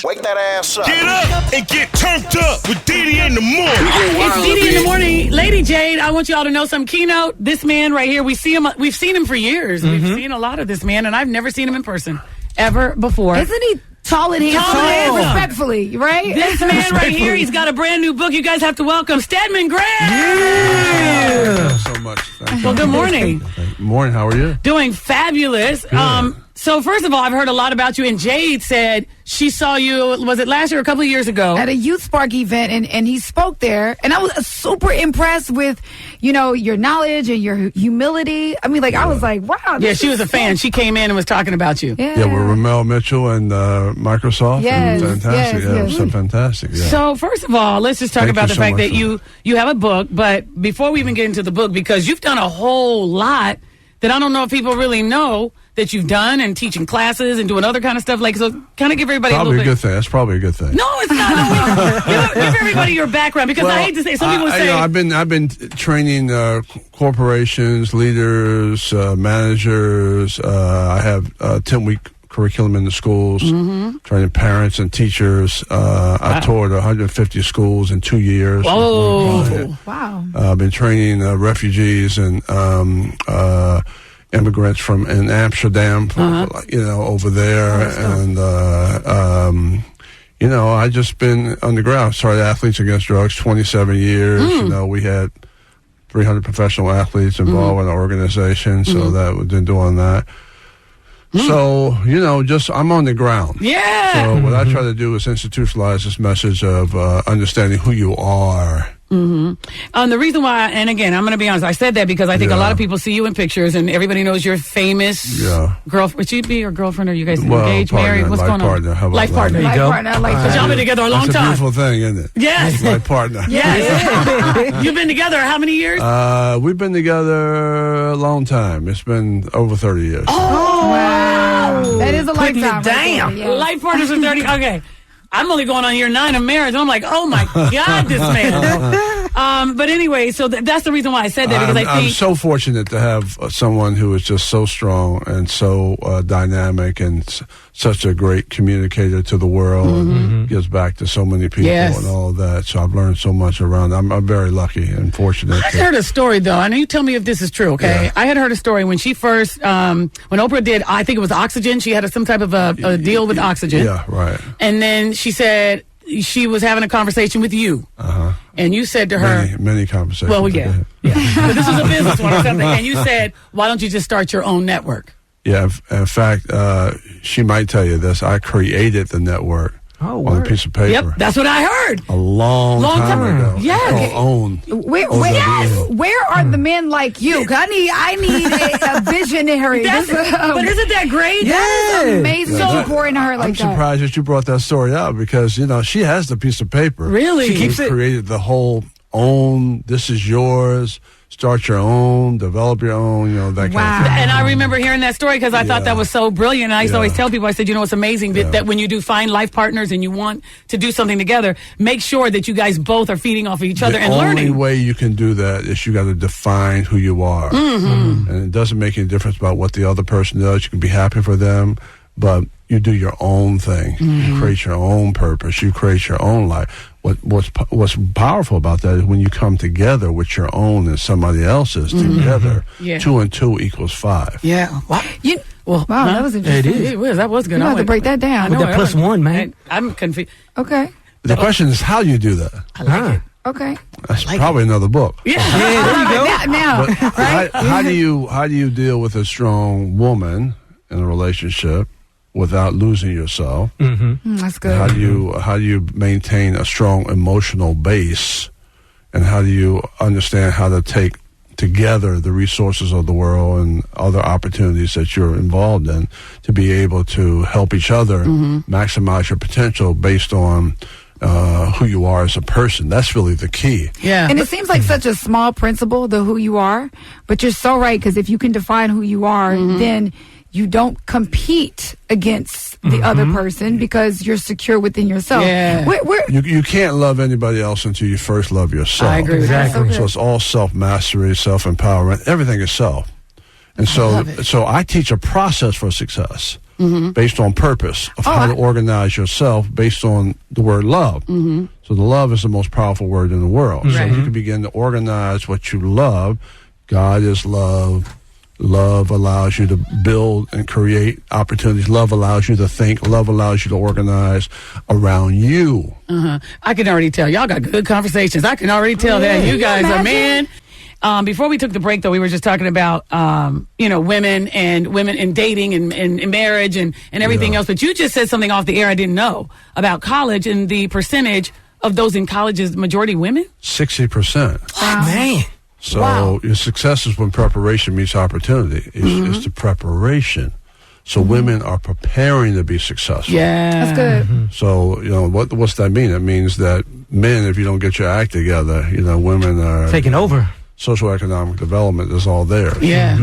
Wake that ass up. Get up and get turned up with Dede In the Morning. It's Dede In the Morning. Lady Jade, I want you all to know some keynote. This man right here, we've seen him for years. We've seen a lot of this man, and I've never seen him in person ever before. Isn't he tall and handsome? Respectfully, right? This man right here, he's got a brand new book. You guys have to welcome Stedman Graham. Thank you so much. Well, good morning. Good morning. How are you? Doing fabulous. So first of all, I've heard a lot about you, and Jade said she saw you, was it last year or a couple of years ago? At a Youth Spark event, and he spoke there, and I was super impressed with, your knowledge and your humility. I mean, I was like, wow. Yeah, she was a fan. She came in and was talking about you. Yeah, with Ramel Mitchell and Microsoft. Yes, Fantastic. yes. It was so fantastic. Yeah. So first of all, let's just talk Thank about you the so fact much that you have a book, but before we even get into the book, because you've done a whole lot that I don't know if people really know that you've done, and teaching classes and doing other kind of stuff. So kind of give everybody probably a little bit. Good thing. That's probably a good thing. No, it's not. Give everybody your background, because I hate to say, some people say. I've been training corporations, leaders, managers. I have a 10-week curriculum in the schools, training parents and teachers. I toured 150 schools in 2 years. Oh, wow. I've been training refugees and immigrants from in Amsterdam, over there, and I just been on the ground. Started Athletes Against Drugs, 27 years. We had 300 professional athletes involved in our organization, so that we've been doing that. So, just I'm on the ground. yeah. So what I try to do is institutionalize this message of understanding who you are. The reason why, and again, I'm going to be honest, I said that because I think a lot of people see you in pictures, and everybody knows you're famous. Girlfriend. Would she be your girlfriend, or are you guys engaged, married? What's going on? Life partner. Life partner. But y'all been together a long That's time. a beautiful thing, isn't it? Yes. Life partner. Yes. You've been together how many years? We've been together a long time. It's been over 30 years. Oh, wow. That is a lifetime. Damn. Yeah. Life partners are 30. Okay. I'm only going on year 9 of marriage, and I'm like, oh my God, this man. But anyway, so that's the reason why I said that, because I'm so fortunate to have someone who is just so strong and so dynamic and such a great communicator to the world, and gives back to so many people and all of that. So I've learned so much around. I'm very lucky and fortunate. I heard a story, though. I know you tell me if this is true, okay? Yeah. I had heard a story when she first, when Oprah did, I think it was oxygen. She had some type of a deal with oxygen. Yeah, right. And then she said she was having a conversation with you. And you said to her... Many conversations. Well, yeah. But this was a business one or something. And you said, why don't you just start your own network? Yeah, in fact, she might tell you this. I created the network on a piece of paper. Yep, that's what I heard. A long time ago. Yes. Own. Where are the men like you? I need a visionary. But isn't that great? That is amazing to pour into her like I'm surprised that you brought that story out, because, she has the piece of paper. Really? She keeps created the whole own, this is yours, start your own, develop your own, that kind of thing. And I remember hearing that story because I thought that was so brilliant. And I used to always tell people, I said, it's amazing that when you do find life partners and you want to do something together, make sure that you guys both are feeding off of each other and learning. The only way you can do that is you got to define who you are. And it doesn't make any difference about what the other person does. You can be happy for them, but you do your own thing. You create your own purpose. You create your own life. What's powerful about that is when you come together with your own and somebody else's together, 2 and 2 equals 5. Yeah. Wow. Wow, that was interesting. It was. That was good. You have to break that down. With that plus one, man. I'm confused. Okay. The question is, how do you do that? I like it. Okay. That's probably another book. Yeah. there you go. Now, right? How do you deal with a strong woman in a relationship without losing yourself? That's good. How do you maintain a strong emotional base, and how do you understand how to take together the resources of the world and other opportunities that you're involved in to be able to help each other maximize your potential based on who you are as a person? That's really the key. Yeah. And it seems like such a small principle, the who you are, but you're so right, because if you can define who you are, then you don't compete against the other person because you're secure within yourself. Yeah. You can't love anybody else until you first love yourself. I agree. Exactly. That's So it's all self-mastery, self-empowerment. Everything is self. And so I teach a process for success based on purpose of how to organize yourself based on the word love. So the love is the most powerful word in the world. So you can begin to organize what you love. God is love. Love allows you to build and create opportunities. Love allows you to think. Love allows you to organize around you. I can already tell. Y'all got good conversations. I can already tell that. You guys are, man. Before we took the break, though, we were just talking about, women and dating and marriage and everything else. But you just said something off the air I didn't know about college and the percentage of those in college is majority women? 60%. Man. So your success is when preparation meets opportunity. It's the preparation. So women are preparing to be successful. Yeah. That's good. So, what's that mean? It means that men, if you don't get your act together, women are... Taking over. Socioeconomic development is all theirs. Yeah,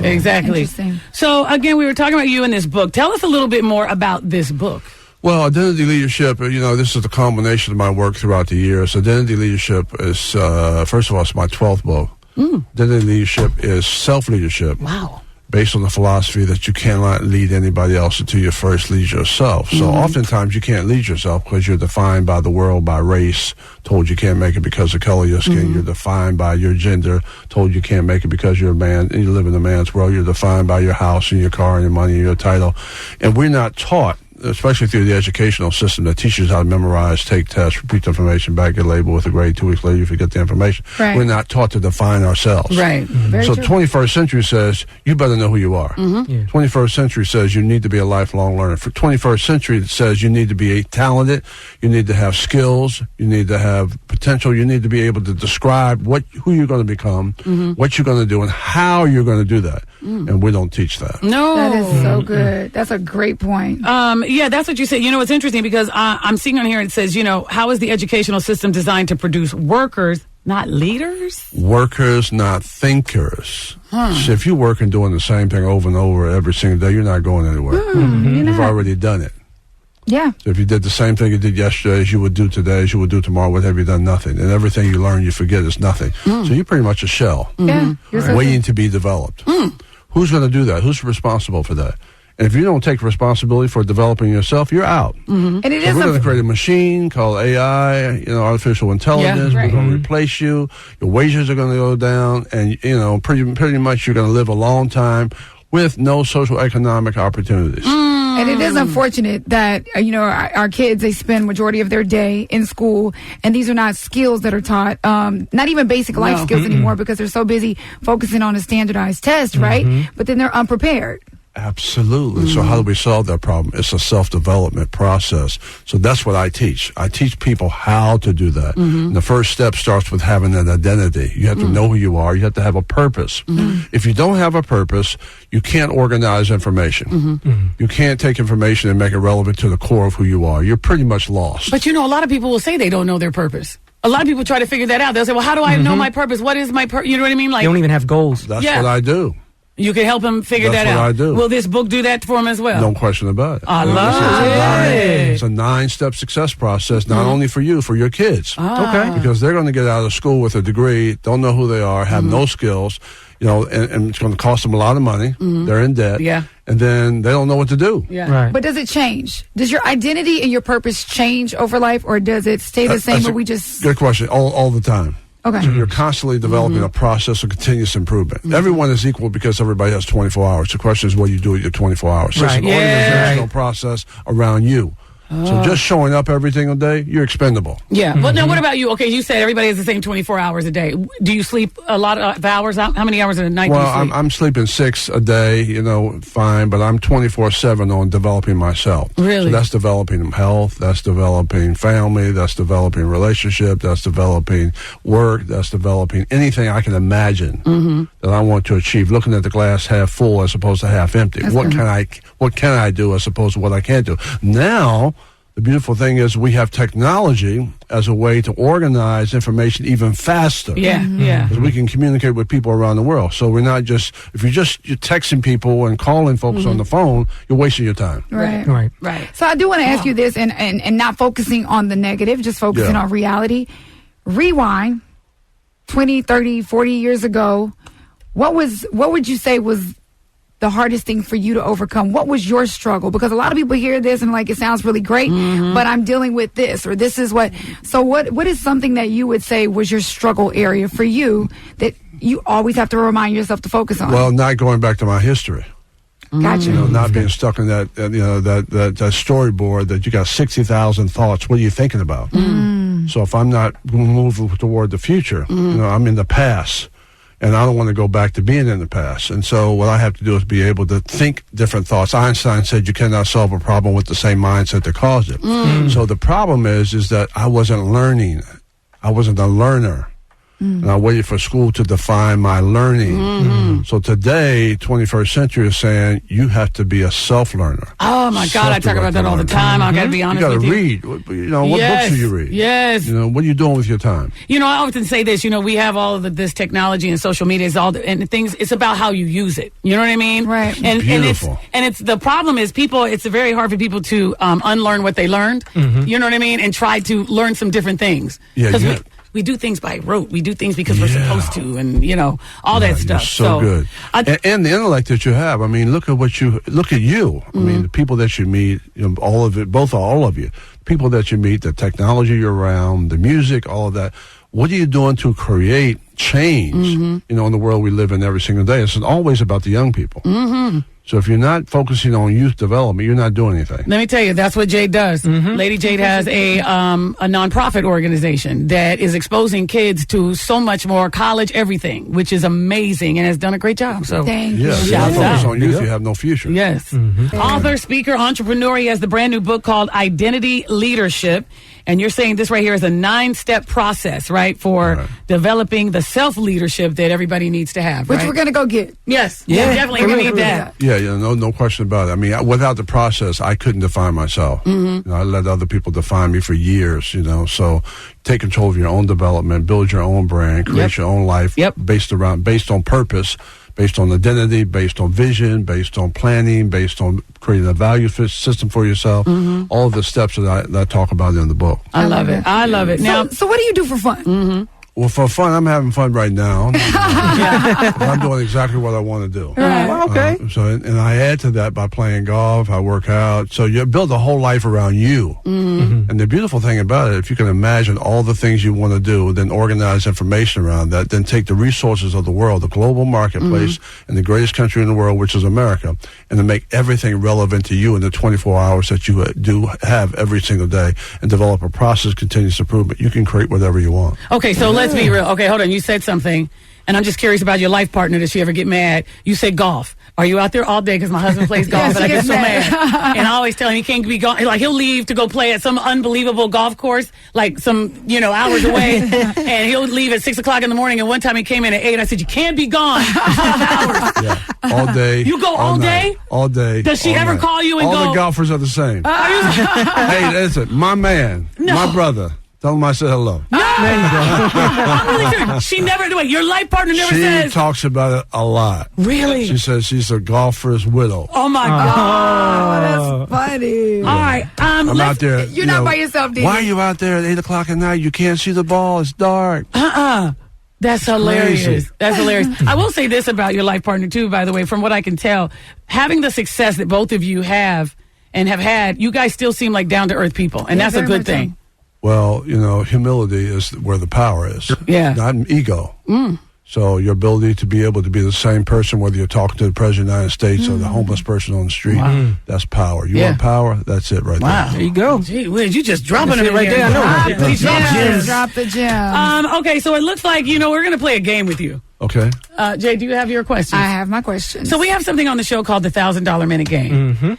exactly. Interesting. So, again, we were talking about you in this book. Tell us a little bit more about this book. Well, identity leadership, this is the combination of my work throughout the years. Identity leadership is, first of all, it's my 12th book. Identity leadership is self-leadership. Wow. Based on the philosophy that you cannot lead anybody else until you first lead yourself. So oftentimes you can't lead yourself because you're defined by the world, by race, told you can't make it because of color of your skin. You're defined by your gender, told you can't make it because you're a man and you live in a man's world. You're defined by your house and your car and your money and your title. And we're not taught, especially through the educational system, that teaches how to memorize, take tests, repeat the information, back your label with a grade. 2 weeks later, you forget the information. Right. We're not taught to define ourselves. Right. Very So true. 21st century says, you better know who you are. 21st century says you need to be a lifelong learner. For 21st century, it says you need to be talented, you need to have skills, you need to have potential, you need to be able to describe who you're going to become, what you're going to do, and how you're going to do that. And we don't teach that. No. That is so good. That's a great point. Yeah, that's what you said. It's interesting because I'm seeing on here it says, how is the educational system designed to produce workers, not leaders? Workers, not thinkers. So if you're working doing the same thing over and over every single day, you're not going anywhere. You've already done it. Yeah. So if you did the same thing you did yesterday as you would do today, as you would do tomorrow, what have you done? Nothing. And everything you learn, you forget is nothing. So you're pretty much a shell, Yeah. You're so waiting to be developed. Who's going to do that? Who's responsible for that? And if you don't take responsibility for developing yourself, you're out. And it So is we're going to create a machine called AI, artificial intelligence. right. We're going to replace you. Your wages are going to go down, and pretty much you're going to live a long time with no social economic opportunities. And it is unfortunate that, our kids, they spend majority of their day in school, and these are not skills that are taught, not even basic life skills anymore, because they're so busy focusing on a standardized test, right? But then they're unprepared. Absolutely. So how do we solve that problem? It's a self-development process. So that's what I teach. I teach people how to do that. And the first step starts with having an identity. You have to know who you are. You have to have a purpose. If you don't have a purpose, you can't organize information. You can't take information and make it relevant to the core of who you are. You're pretty much lost. But a lot of people will say they don't know their purpose. A lot of people try to figure that out. They'll say, well, how do I know my purpose? What is my purpose? You know what I mean? They don't even have goals. That's what I do. You can help them figure That's that what out. I do. Will this book do that for them as well? No question about it. I love it. It's a 9-step success process, not only for you, for your kids. Okay. Because they're going to get out of school with a degree, don't know who they are, have no skills, and it's going to cost them a lot of money. They're in debt. Yeah. And then they don't know what to do. Yeah. Right. But does it change? Does your identity and your purpose change over life, or does it stay the same? That's Or a we just good question. All the time. okay? So you're constantly developing a process of continuous improvement. Everyone is equal because everybody has 24 hours. The question is what you do with your 24 hours. So it's Right. an organizational process around you. So just showing up every single day, you're expendable. Yeah. Well, now, what about you? Okay, you said everybody has the same 24 hours a day. Do you sleep a lot of hours? How many hours a night do you Well, sleep? I'm sleeping 6 a day, fine, but I'm 24/7 on developing myself. Really? So that's developing health, that's developing family, that's developing relationship, that's developing work, that's developing anything I can imagine that I want to achieve. Looking at the glass half full as opposed to half empty. What can I do as opposed to what I can't do? Now, the beautiful thing is we have technology as a way to organize information even faster. Yeah. Because we can communicate with people around the world. So we're not just, if you're texting people and calling folks on the phone, you're wasting your time. Right. Right. So I do want to ask you this, and not focusing on the negative, just focusing Yeah. on reality. Rewind 20, 30, 40 years ago. what would you say was the hardest thing for you to overcome? What was your struggle? Because a lot of people hear this and like, it sounds really great, but I'm dealing with this, or this is what. So what is something that you would say was your struggle area for you that you always have to remind yourself to focus on? Well, not going back to my history. Gotcha. Not being stuck in that that storyboard that you got 60,000 thoughts. What are you thinking about? So if I'm not moving toward the future, I'm in the past. And I don't want to go back to being in the past. And so what I have to do is be able to think different thoughts. Einstein said you cannot solve a problem with the same mindset that caused it. So the problem is that I wasn't learning. I wasn't a learner. And I waited for school to define my learning. So today, 21st century is saying you have to be a self-learner. Oh, my God. I talk about that all the time. I got to be honest with you. You got to read. What books do you read? Yes. What are you doing with your time? I often say this. We have all of this technology and social media and things. It's about how you use it. You know what I mean? Right. And Beautiful. And it's the problem is it's very hard for people to unlearn what they learned. You know what I mean? And try to learn some different things. Yeah. We do things by rote. We do things because we're supposed to, and all that stuff. So good. And the intellect that you have. I mean, look at you. I mean, the people that you meet, all of it, all of you, people that you meet, the technology you're around, the music, all of that. What are you doing to create change? In the world we live in every single day. It's always about the young people. So if you're not focusing on youth development, you're not doing anything. Let me tell you, that's what Jade does. Lady Jade has a nonprofit organization that is exposing kids to so much more, college, everything, which is amazing, and has done a great job. So thank you. Yeah, if you don't focus on youth, you have no future. Yes. Author, speaker, entrepreneur. He has the brand new book called Identity Leadership. And you're saying this right here is a 9-step process, right, for developing the self-leadership that everybody needs to have, Which right? we're going to go get. Yes. Yeah. Definitely going to need that. Yeah, no question about it. I mean, without the process, I couldn't define myself. I let other people define me for years, So take control of your own development, build your own brand, create your own life based on purpose, based on identity, based on vision, based on planning, based on creating a value system for yourself. All of the steps that I talk about in the book. I love it. I love it. Now, So what do you do for fun? Well, for fun, I'm having fun right now. I'm doing exactly what I want to do. Okay. And I add to that by playing golf. I work out. So you build a whole life around you. And the beautiful thing about it, if you can imagine all the things you want to do, then organize information around that, then take the resources of the world, the global marketplace, and the greatest country in the world, which is America, and to make everything relevant to you in the 24 hours that you do have every single day, and develop a process of continuous improvement, you can create whatever you want. okay, so let's be real. Okay, hold on. You said something, and I'm just curious about your life partner. Does she ever get mad? You said golf. Are you out there all day? Because my husband plays golf, and I get so mad. And I always tell him he can't be gone. Like, he'll leave to go play at some unbelievable golf course, like some, hours away. And he'll leave at 6 o'clock in the morning. And one time he came in at 8. I said, you can't be gone 12 hours. Yeah, all day. You go all day? All day. Does she ever call you and all go? All the golfers are the same. Hey, listen, my man, my brother. Tell him I said hello. I'm really serious. She never do it. Your life partner never says. She talks about it a lot. Really? She says she's a golfer's widow. Oh my God. Oh, that's funny. All right. I'm out there. You're not by yourself, Dede. Why are you out there at 8 o'clock at night? You can't see the ball. It's dark. That's hilarious. Crazy. That's hilarious. I will say this about your life partner too, by the way, from what I can tell, having the success that both of you have and have had, you guys still seem like down to earth people, and that's a good thing. Well, humility is where the power is. Yeah. Not ego. So your ability to be able to be the same person, whether you're talking to the President of the United States or the homeless person on the street, that's power. You want power? That's it right there. There you go. Gee whiz, you just dropping it right there. I know. Drop the gem. Okay, so it looks like, we're going to play a game with you. Okay. Jay, do you have your question? I have my question. So we have something on the show called the $1,000 Minute Game.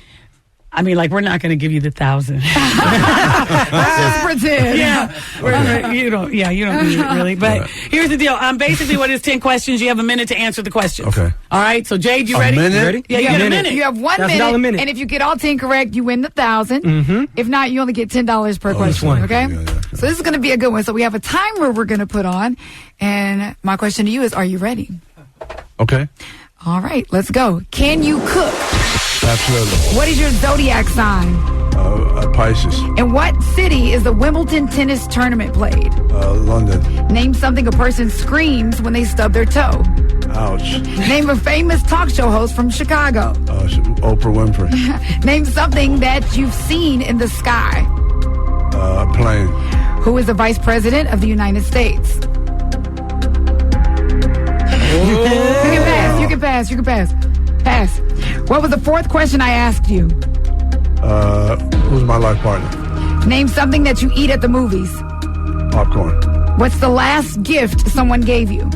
I mean, we're not going to give you the 1,000. Let's just pretend. You don't need it really. But here's the deal. Basically, what is 10 questions? You have a minute to answer the questions. Okay. All right. So, Jade, you ready? Minute? Ready? Yeah, you get a minute. You have 1 $1,000 minute, and if you get all 10 correct, you win the 1,000. If not, you only get $10 per question. one. Okay. Yeah. So this is going to be a good one. So we have a timer we're going to put on, and my question to you is: are you ready? Okay. All right, let's go. Can you cook? Absolutely. What is your zodiac sign? Pisces. In what city is the Wimbledon tennis tournament played? London. Name something a person screams when they stub their toe. Ouch. Name a famous talk show host from Chicago. Oprah Winfrey. Name something that you've seen in the sky. Plane. Who is the Vice President of the United States? You can pass. Pass. What was the fourth question I asked you? Who's my life partner? Name something that you eat at the movies. Popcorn. What's the last gift someone gave you?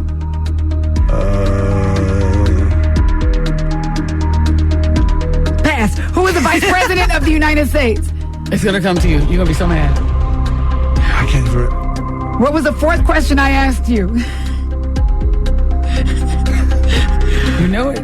Pass. Who is the Vice President of the United States? It's going to come to you. You're going to be so mad. I can't do it. What was the fourth question I asked you? You know it.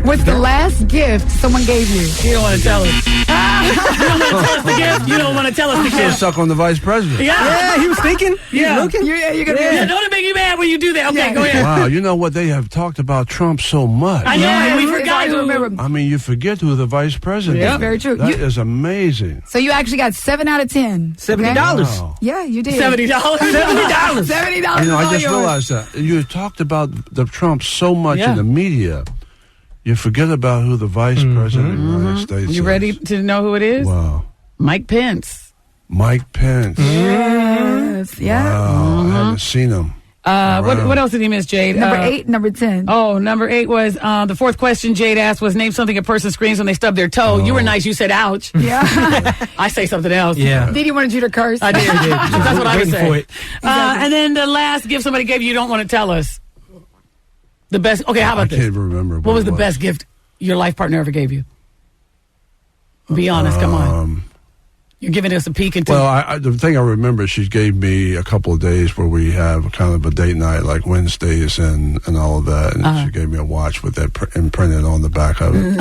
What's the last gift someone gave you? You don't want to tell us. You don't want to tell us the gift. You don't want to tell us the Still gift. stuck on the vice president. Yeah, he was thinking. He was looking. You're gonna Yeah, don't it make you mad when you do that? Okay, go ahead. Wow, you know what? They have talked about Trump so much. I know, and we It's forgot hard to to remember. I mean, you forget who the vice president is. Yep. Very true. That is amazing. So you actually got 7 out of 10. $70. Wow. Yeah, you did. $70. $70. $70. You know, is I all just yours. realized that you talked about the Trump so much Yeah. in the media, you forget about who the vice president of the United States is. You ready to know who it is? Wow. Mike Pence. Mike Pence. Yes. Yeah. Wow, I haven't seen him. What else did he miss, Jade? Number 8, number 10. Oh, number 8 was the fourth question Jade asked was name something a person screams when they stub their toe. You were nice. You said ouch. Yeah. I say something else. Yeah. Did he wanted you to curse? I did. That's what I was Waiting saying. for it. And then the last gift somebody gave you don't want to tell us. The best. Okay, how I about can't this? even remember. What was the best gift your life partner ever gave you? Be honest. Come on. You're giving us a peek into. Well, the thing I remember, she gave me a couple of days where we have kind of a date night, like Wednesdays and all of that. And she gave me a watch with that imprinted on the back of it.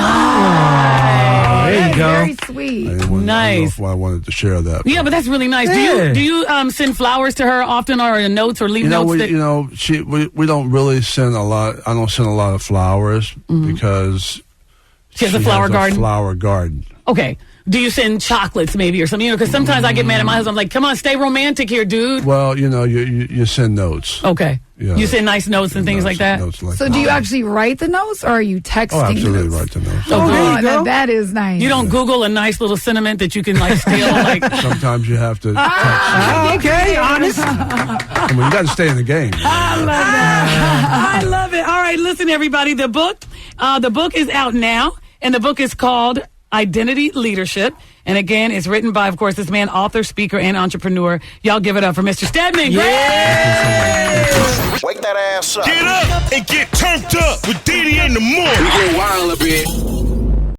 There you go. Very sweet. I don't know Nice. if I wanted to share that. Yeah, but that's really nice. Yeah. Do you send flowers to her often, or notes, or leave You know, notes? we don't really send a lot. I don't send a lot of flowers because She has a flower garden? Flower garden. Okay. Do you send chocolates maybe or something? Because sometimes I get mad at my husband. I'm like, come on, stay romantic here, dude. Well, you send notes. Okay. Yeah. You send nice notes and things like that? Notes like So that. do you actually write the notes or are you texting Oh, absolutely the notes? write the notes. Oh, there Oh, you go. that is nice. You don't Google a nice little sentiment that you can like steal? Like, Sometimes you have to. Okay, honest. I mean, you got to stay in the game. I love it. All right, listen, everybody. The book is out now, and the book is called Identity Leadership. And again, it's written by, of course, this man, author, speaker, and entrepreneur. Y'all give it up for Mr. Stedman Graham. Wake that ass up. Get up and get turned up with Dede In the Morning. Get wild a bit.